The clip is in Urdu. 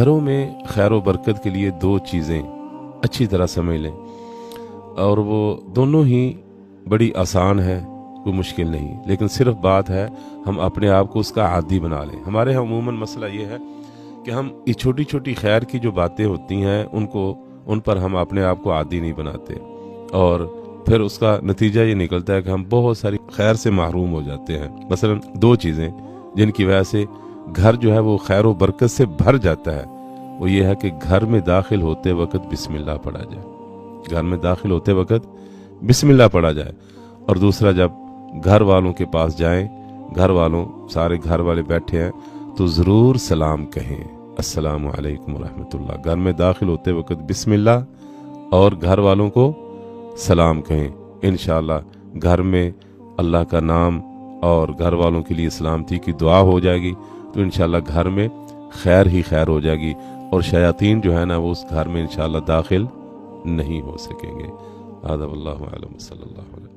گھروں میں خیر و برکت کے لیے دو چیزیں اچھی طرح سمجھ لیں، اور وہ دونوں ہی بڑی آسان ہے، کوئی مشکل نہیں، لیکن صرف بات ہے ہم اپنے آپ کو اس کا عادی بنا لیں۔ ہمارے یہاں عموماً مسئلہ یہ ہے کہ ہم یہ چھوٹی چھوٹی خیر کی جو باتیں ہوتی ہیں ان پر ہم اپنے آپ کو عادی نہیں بناتے، اور پھر اس کا نتیجہ یہ نکلتا ہے کہ ہم بہت ساری خیر سے محروم ہو جاتے ہیں۔ مثلا دو چیزیں جن کی وجہ سے گھر جو ہے وہ خیر و برکت سے بھر جاتا ہے، وہ یہ ہے کہ گھر میں داخل ہوتے وقت بسم اللہ پڑھا جائے، گھر میں داخل ہوتے وقت بسم اللہ پڑھا جائے، اور دوسرا جب گھر والوں کے پاس جائیں، سارے گھر والے بیٹھے ہیں تو ضرور سلام کہیں، السلام علیکم ورحمۃ اللہ۔ گھر میں داخل ہوتے وقت بسم اللہ اور گھر والوں کو سلام کہیں، انشاءاللہ گھر میں اللہ کا نام اور گھر والوں کے لیے سلامتی کی دعا ہو جائے گی، تو انشاءاللہ گھر میں خیر ہی خیر ہو جائے گی، اور شیاطین جو ہے نا وہ اس گھر میں انشاءاللہ داخل نہیں ہو سکیں گے۔ آداب اللہ علیہ وسلم، صلی اللہ علیہ وسلم۔